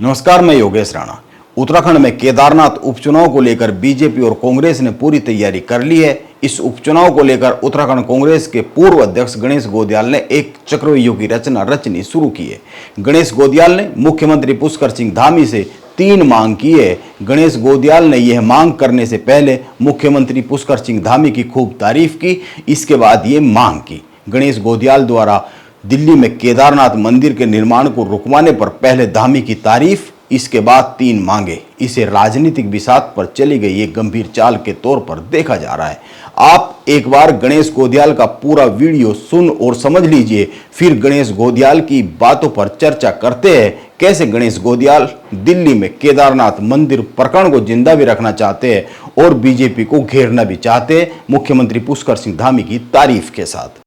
नमस्कार, मैं योगेश राणा। उत्तराखंड में केदारनाथ उपचुनाव को लेकर बीजेपी और कांग्रेस ने पूरी तैयारी कर ली है। इस उपचुनाव को लेकर उत्तराखंड कांग्रेस के पूर्व अध्यक्ष गणेश गोदियाल ने एक चक्रव्यूह की रचनी शुरू की है। गणेश गोदियाल ने मुख्यमंत्री पुष्कर सिंह धामी से 3 मांग की है। गणेश गोदियाल ने यह मांग करने से पहले मुख्यमंत्री पुष्कर सिंह धामी की खूब तारीफ की, इसके बाद ये मांग की। गणेश गोदियाल द्वारा दिल्ली में केदारनाथ मंदिर के निर्माण को रुकवाने पर पहले धामी की तारीफ, इसके बाद 3 मांगे। इसे राजनीतिक बिसात पर चली गई एक गंभीर चाल के तौर पर देखा जा रहा है। आप एक बार गणेश गोदियाल का पूरा वीडियो सुन और समझ लीजिए, फिर गणेश गोदियाल की बातों पर चर्चा करते हैं। कैसे गणेश गोदियाल दिल्ली में केदारनाथ मंदिर प्रकरण को जिंदा भी रखना चाहते हैं और बीजेपी को घेरना भी चाहते हैं, मुख्यमंत्री पुष्कर सिंह धामी की तारीफ के साथ।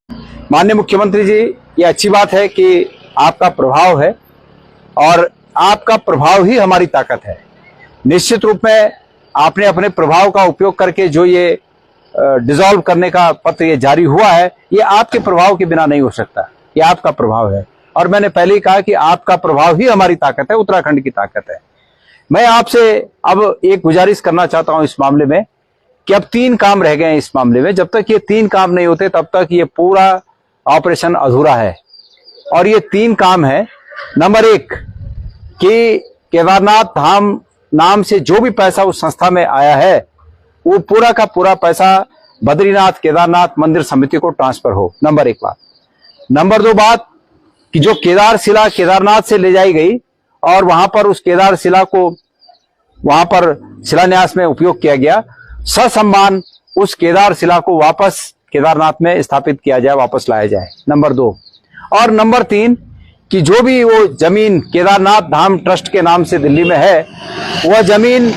माननीय मुख्यमंत्री जी, ये अच्छी बात है कि आपका प्रभाव है और आपका प्रभाव ही हमारी ताकत है। निश्चित रूप में आपने अपने प्रभाव का उपयोग करके जो ये डिसॉल्व करने का पत्र ये जारी हुआ है, ये आपके प्रभाव के बिना नहीं हो सकता। ये आपका प्रभाव है और मैंने पहले ही कहा कि आपका प्रभाव ही हमारी ताकत है, उत्तराखंड की ताकत है। मैं आपसे अब एक गुजारिश करना चाहता हूं इस मामले में कि अब 3 काम रह गए हैं इस मामले में। जब तक ये 3 काम नहीं होते तब तक ये पूरा ऑपरेशन अधूरा है। और ये 3 काम है। नंबर 1 कि केदारनाथ धाम नाम से जो भी पैसा उस संस्था में आया है, वो पूरा का पूरा पैसा बद्रीनाथ केदारनाथ मंदिर समिति को ट्रांसफर हो। नंबर 1 बात। नंबर 2 बात कि जो केदार शिला केदारनाथ से ले जाई गई और वहां पर उस केदार शिला को वहां पर शिलान्यास में उपयोग किया गया, ससम्मान उस केदार शिला को वापस केदारनाथ में स्थापित किया जाए, वापस लाया जाए। नंबर 2 और नंबर 3 कि जो भी वो जमीन केदारनाथ धाम ट्रस्ट के नाम से दिल्ली में है, वह जमीन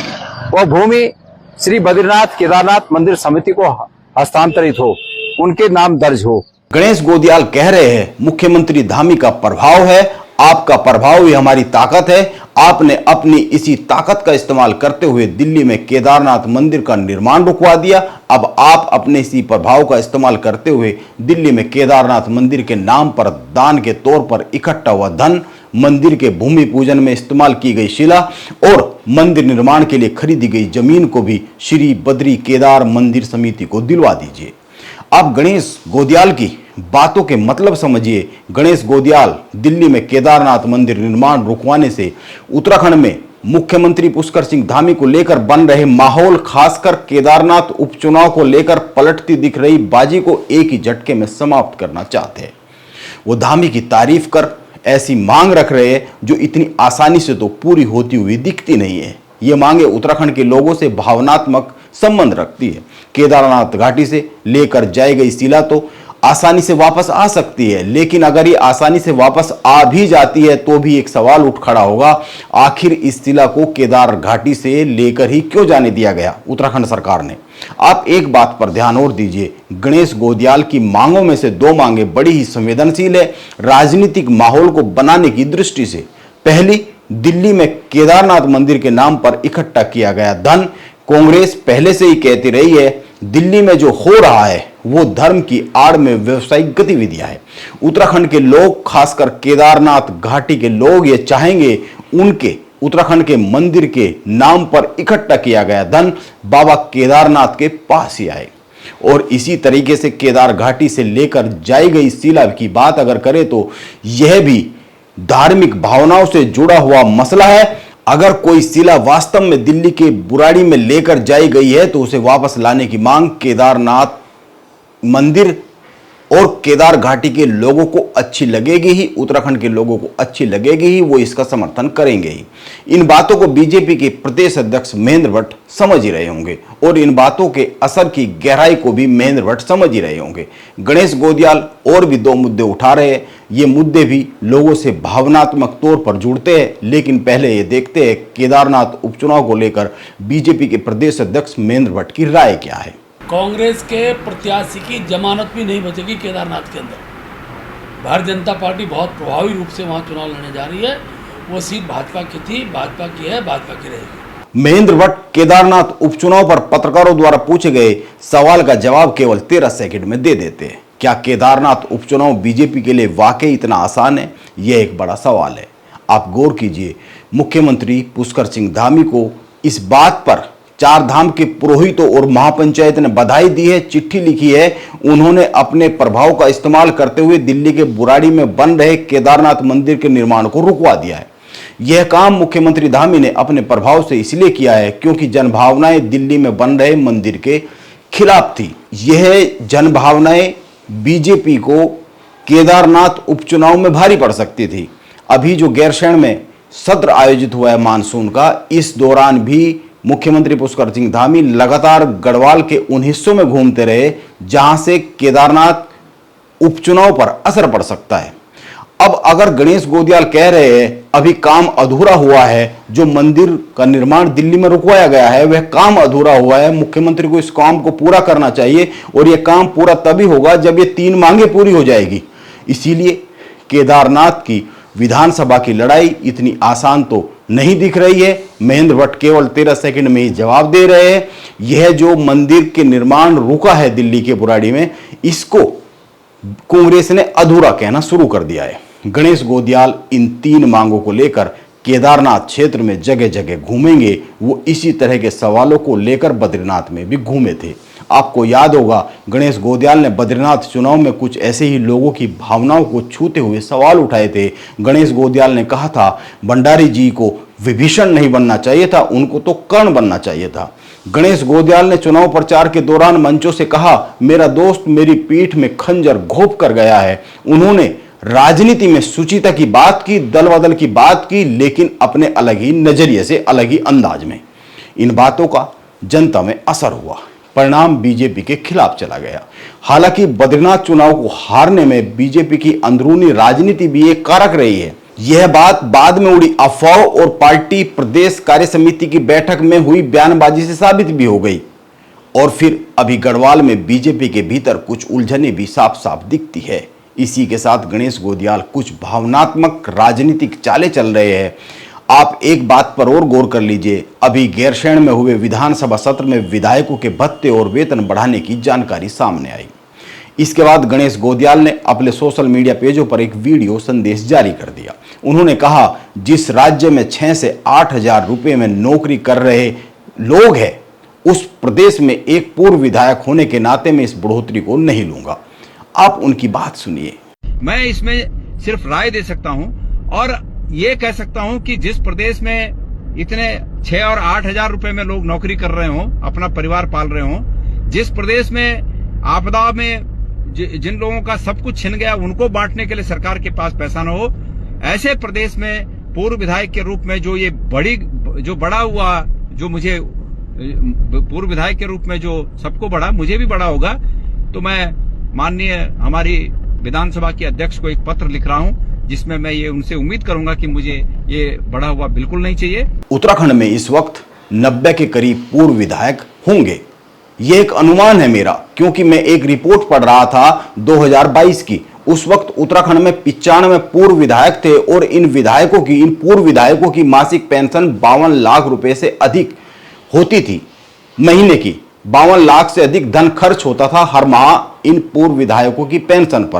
वह भूमि श्री बद्रीनाथ केदारनाथ मंदिर समिति को हस्तांतरित हो, उनके नाम दर्ज हो। गणेश गोदियाल कह रहे हैं मुख्यमंत्री धामी का प्रभाव है, आपका प्रभाव ही हमारी ताकत है। आपने अपनी इसी ताकत का इस्तेमाल करते हुए दिल्ली में केदारनाथ मंदिर का निर्माण रुकवा दिया। अब आप अपने इसी प्रभाव का इस्तेमाल करते हुए दिल्ली में केदारनाथ मंदिर के नाम पर दान के तौर पर इकट्ठा हुआ धन, मंदिर के भूमि पूजन में इस्तेमाल की गई शिला और मंदिर निर्माण के लिए खरीदी गई जमीन को भी श्री बद्री केदार मंदिर समिति को दिलवा दीजिए। आप गणेश गोदियाल की बातों के मतलब समझिए। गणेश गोदियाल दिल्ली में केदारनाथ मंदिर निर्माण रुकवाने से उत्तराखंड में मुख्यमंत्री पुष्कर सिंह धामी को लेकर बन रहे माहौल, खासकर केदारनाथ उपचुनाव को लेकर पलटती दिख रही बाजी को एक ही झटके में समाप्त करना चाहते हैं। वो धामी की तारीफ कर ऐसी मांग रख रहे हैं जो इतनी आसानी से तो पूरी होती हुई दिखती नहीं है। ये मांगे उत्तराखंड के लोगों से भावनात्मक संबंध रखती है। केदारनाथ घाटी से लेकर जाई गई शिला तो आसानी से वापस आ सकती है, लेकिन अगर ये आसानी से वापस आ भी जाती है तो भी एक सवाल उठ खड़ा होगा, आखिर इस शिला को केदार घाटी से लेकर ही क्यों जाने दिया गया उत्तराखंड सरकार ने। आप एक बात पर ध्यान और दीजिए, गणेश गोदियाल की मांगों में से 2 मांगे बड़ी ही संवेदनशील है राजनीतिक माहौल को बनाने की दृष्टि से। पहली, दिल्ली में केदारनाथ मंदिर के नाम पर इकट्ठा किया गया धन। कांग्रेस पहले से ही कहती रही है दिल्ली में जो हो रहा है वो धर्म की आड़ में व्यवसायिक गतिविधियां है। उत्तराखंड के लोग, खासकर केदारनाथ घाटी के लोग ये चाहेंगे उनके उत्तराखंड के मंदिर के नाम पर इकट्ठा किया गया धन बाबा केदारनाथ के पास ही आए। और इसी तरीके से केदार घाटी से लेकर जाई गई शिला की बात अगर करें तो यह भी धार्मिक भावनाओं से जुड़ा हुआ मसला है। अगर कोई शिला वास्तव में दिल्ली के बुराड़ी में लेकर जाई गई है तो उसे वापस लाने की मांग केदारनाथ मंदिर और केदार घाटी के लोगों को अच्छी लगेगी ही, उत्तराखंड के लोगों को अच्छी लगेगी ही, वो इसका समर्थन करेंगे ही। इन बातों को बीजेपी के प्रदेश अध्यक्ष महेंद्र भट्ट समझ ही रहे होंगे और इन बातों के असर की गहराई को भी महेंद्र भट्ट समझ ही रहे होंगे। गणेश गोदियाल और भी 2 मुद्दे उठा रहे हैं। ये मुद्दे भी लोगों से भावनात्मक तौर पर जुड़ते हैं, लेकिन पहले ये देखते हैं केदारनाथ उपचुनाव को लेकर बीजेपी के प्रदेश अध्यक्ष महेंद्र भट्ट की राय क्या है। कांग्रेस के प्रत्याशी की जमानत भी नहीं बचेगी केदारनाथ के अंदर। भारतीय जनता पार्टी बहुत प्रभावी रूप से वहां चुनाव लड़ने जा रही है। वो सीट भाजपा की थी, भाजपा की है, भाजपा की रहेगी। महेंद्र भट्ट केदारनाथ उपचुनाव पर पत्रकारों द्वारा पूछे गए सवाल का जवाब केवल 13 सेकंड में दे देते हैं। क्या केदारनाथ उपचुनाव बीजेपी के लिए वाकई इतना आसान है? यह एक बड़ा सवाल है। आप गौर कीजिए, मुख्यमंत्री पुष्कर सिंह धामी को इस बात पर चार धाम के पुरोहितों और महापंचायत ने बधाई दी है, चिट्ठी लिखी है। उन्होंने अपने प्रभाव का इस्तेमाल करते हुए दिल्ली के बुराड़ी में बन रहे केदारनाथ मंदिर के निर्माण को रुकवा दिया है। यह काम मुख्यमंत्री धामी ने अपने प्रभाव से इसलिए किया है क्योंकि जनभावनाएं दिल्ली में बन रहे मंदिर के खिलाफ थी। यह जनभावनाएं बीजेपी को केदारनाथ उपचुनाव में भारी पड़ सकती थी। अभी जो गैरसैंण में सत्र आयोजित हुआ है मानसून का, इस दौरान भी मुख्यमंत्री पुष्कर सिंह धामी लगातार गढ़वाल के उन हिस्सों में घूमते रहे जहां से केदारनाथ उपचुनाव पर असर पड़ सकता है। अब अगर गणेश गोदियाल कह रहे हैं अभी काम अधूरा हुआ है, जो मंदिर का निर्माण दिल्ली में रुकवाया गया है वह काम अधूरा हुआ है, मुख्यमंत्री को इस काम को पूरा करना चाहिए और यह काम पूरा तभी होगा जब ये 3 मांगे पूरी हो जाएगी। इसीलिए केदारनाथ की विधानसभा की लड़ाई इतनी आसान तो नहीं दिख रही है। महेंद्र भट्ट केवल 13 सेकंड में ही जवाब दे रहे हैं। यह जो मंदिर के निर्माण रुका है दिल्ली के बुराड़ी में, इसको कांग्रेस ने अधूरा कहना शुरू कर दिया है। गणेश गोदियाल इन 3 मांगों को लेकर केदारनाथ क्षेत्र में जगह जगह घूमेंगे। वो इसी तरह के सवालों को लेकर बद्रीनाथ में भी घूमे थे। आपको याद होगा गणेश गोदियाल ने बद्रीनाथ चुनाव में कुछ ऐसे ही लोगों की भावनाओं को छूते हुए सवाल उठाए थे। गणेश गोदियाल ने कहा था भंडारी जी को विभीषण नहीं बनना चाहिए था, उनको तो कर्ण बनना चाहिए था। गणेश गोदियाल ने चुनाव प्रचार के दौरान मंचों से कहा मेरा दोस्त मेरी पीठ में खंजर घोंप कर गया है। उन्होंने राजनीति में सुचिता की बात की, दल बदल की बात की, लेकिन अपने अलग ही नजरिए से, अलग ही अंदाज में। इन बातों का जनता में असर हुआ, परिणाम बीजेपी के खिलाफ चला गया। हालांकि बद्रीनाथ चुनाव को हारने में बीजेपी की अंदरूनी राजनीति भी एक कारक रही है। यह बात बाद में उड़ी अफवाह और पार्टी प्रदेश कार्य समिति की बैठक में हुई बयानबाजी से साबित भी हो गई। और फिर अभी गढ़वाल में बीजेपी के भीतर कुछ उलझने भी साफ साफ दिखती है। इसी के साथ गणेश गोदियाल कुछ भावनात्मक राजनीतिक चालें चल रहे हैं। आप एक बात पर और गौर कर लीजिए, अभी गैरसैंण में हुए विधानसभा सत्र में विधायकों के भत्ते और वेतन बढ़ाने की जानकारी सामने आई। इसके बाद गणेश गोदियाल ने अपने सोशल मीडिया पेजों पर एक वीडियो संदेश जारी कर दिया। उन्होंने कहा जिस राज्य में 6 से 8 हजार रुपये में नौकरी कर रहे लोग हैं, उस प्रदेश में एक पूर्व विधायक होने के नाते में इस बढ़ोतरी को नहीं लूंगा। आप उनकी बात सुनिए। मैं इसमें सिर्फ राय दे सकता हूं और ये कह सकता हूं कि जिस प्रदेश में इतने 6 और 8 हजार रुपए में लोग नौकरी कर रहे हों, अपना परिवार पाल रहे हों, जिस प्रदेश में आपदा में जिन लोगों का सब कुछ छिन गया उनको बांटने के लिए सरकार के पास पैसा न हो, ऐसे प्रदेश में पूर्व विधायक के रूप में जो बड़ा हुआ, जो मुझे पूर्व विधायक के रूप में जो सबको बड़ा, मुझे भी बड़ा होगा, तो मैं माननीय हमारी विधानसभा के अध्यक्ष को एक पत्र लिख रहा हूं जिसमें मैं ये उनसे उम्मीद करूंगा कि मुझे ये बढ़ा हुआ बिल्कुल नहीं चाहिए। उत्तराखंड में इस वक्त 90 के करीब पूर्व विधायक होंगे, ये एक अनुमान है मेरा, क्योंकि मैं एक रिपोर्ट पढ़ रहा था 2022 की। उस वक्त उत्तराखंड में 95 पूर्व विधायक थे और इन पूर्व विधायकों की मासिक पेंशन 52 लाख रुपए से अधिक होती थी। महीने की 52 लाख से अधिक धन खर्च होता था हर माह इन पूर्व विधायकों की पेंशन पर।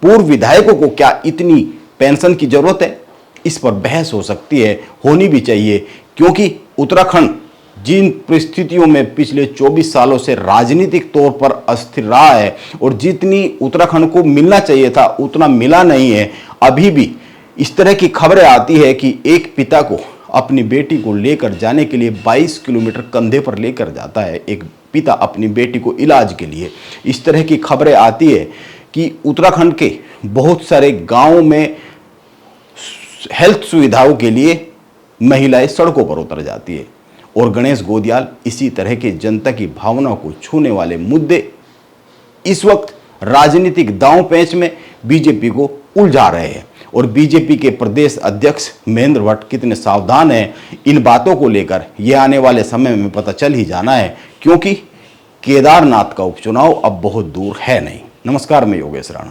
पूर्व विधायकों को क्या इतनी पेंशन की जरूरत है? इस पर बहस हो सकती है, होनी भी चाहिए, क्योंकि उत्तराखंड जिन परिस्थितियों में पिछले 24 सालों से राजनीतिक तौर पर अस्थिर रहा है और जितनी उत्तराखंड को मिलना चाहिए था उतना मिला नहीं है। अभी भी इस तरह की खबरें आती है कि एक पिता को अपनी बेटी को लेकर जाने के लिए 22 किलोमीटर कंधे पर लेकर जाता है एक पिता अपनी बेटी को इलाज के लिए। इस तरह की खबरें आती है कि उत्तराखंड के बहुत सारे गांवों में हेल्थ सुविधाओं के लिए महिलाएं सड़कों पर उतर जाती है। और गणेश गोदियाल इसी तरह के जनता की भावनाओं को छूने वाले मुद्दे इस वक्त राजनीतिक दांव पेंच में बीजेपी को उलझा रहे हैं। और बीजेपी के प्रदेश अध्यक्ष महेंद्र भट्ट कितने सावधान हैं इन बातों को लेकर, यह आने वाले समय में पता चल ही जाना है, क्योंकि केदारनाथ का उपचुनाव अब बहुत दूर है नहीं। नमस्कार, मैं योगेश राणा।